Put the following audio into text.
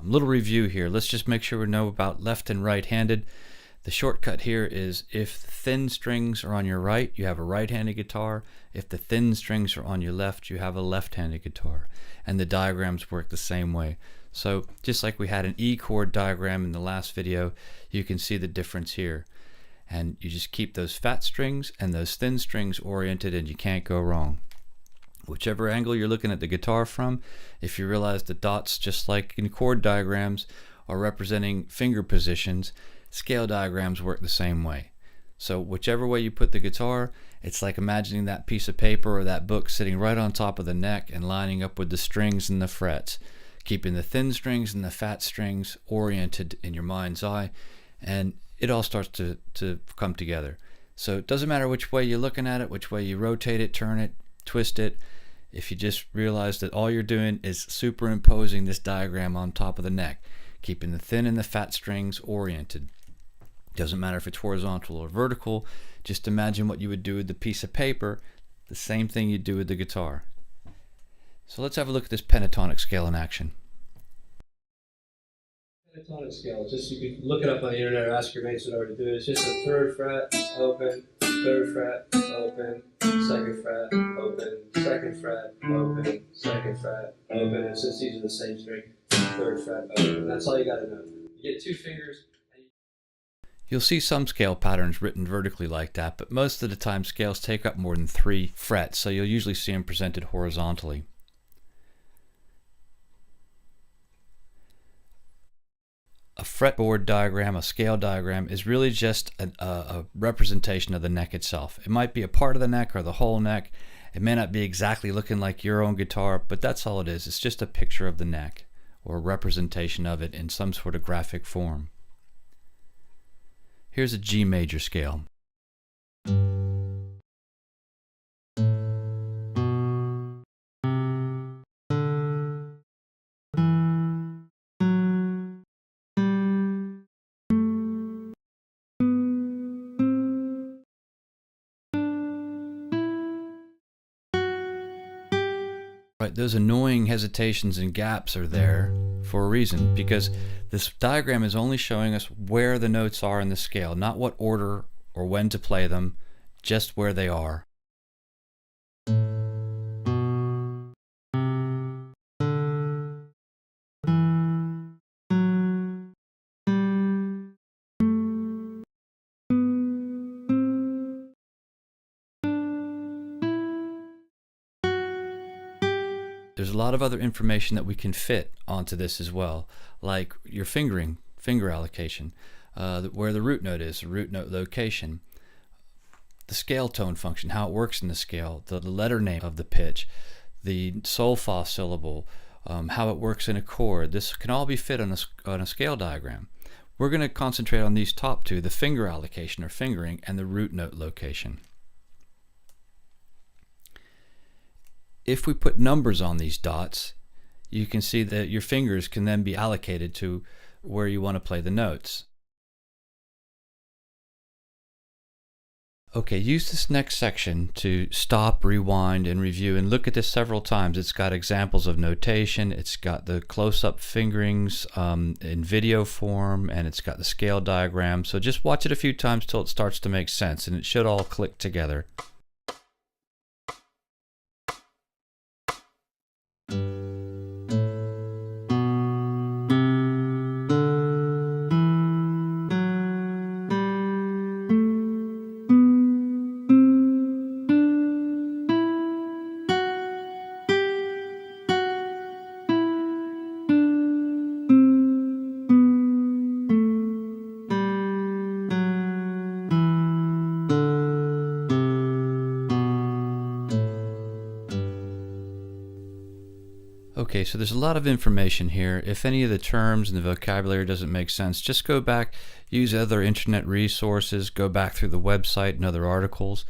Little review here. Let's just make sure we know about left and right-handed. The shortcut here is if the thin strings are on your right, you have a right-handed guitar. If the thin strings are on your left, you have a left-handed guitar. And the diagrams work the same way. So just like we had an E chord diagram in the last video, you can see the difference here. And you just keep those fat strings and those thin strings oriented and you can't go wrong. Whichever angle you're looking at the guitar from, if you realize the dots, just like in chord diagrams, are representing finger positions, scale diagrams work the same way. So whichever way you put the guitar, it's like imagining that piece of paper or that book sitting right on top of the neck and lining up with the strings and the frets, keeping the thin strings and the fat strings oriented in your mind's eye, and it all starts to come together. So it doesn't matter which way you're looking at it, which way you rotate it, turn it, twist it. If you just realize that all you're doing is superimposing this diagram on top of the neck, keeping the thin and the fat strings oriented. Doesn't matter if it's horizontal or vertical, just imagine what you would do with the piece of paper, the same thing you do with the guitar. So let's have a look at this pentatonic scale in action. Pentatonic scale, just you can look it up on the internet or ask your mates what to do. It's just a third fret, open, third fret, open, second fret, open, second fret, open, second fret, open. And since these are the same string, third fret, open. That's all you got to know. You get two fingers. You'll see some scale patterns written vertically like that, but most of the time scales take up more than 3 frets, so you'll usually see them presented horizontally. A fretboard diagram, a scale diagram, is really just a representation of the neck itself. It might be a part of the neck or the whole neck. It may not be exactly looking like your own guitar, but that's all it is. It's just a picture of the neck or a representation of it in some sort of graphic form. Here's a G major scale. Right, those annoying hesitations and gaps are there for a reason, because this diagram is only showing us where the notes are in the scale, not what order or when to play them, just where they are. There's a lot of other information that we can fit onto this as well, like your fingering, finger allocation, where the root note is, the root note location, the scale tone function, how it works in the scale, the letter name of the pitch, the sol fa syllable, how it works in a chord. This can all be fit on a scale diagram. We're going to concentrate on these top two, the finger allocation or fingering and the root note location. If we put numbers on these dots, you can see that your fingers can then be allocated to where you want to play the notes. Okay, use this next section to stop, rewind, and review, and look at this several times. It's got examples of notation, it's got the close-up fingerings in video form, and it's got the scale diagram. So just watch it a few times till it starts to make sense, and it should all click together. Okay, so there's a lot of information here. If any of the terms and the vocabulary doesn't make sense, just go back, use other internet resources, go back through the website and other articles,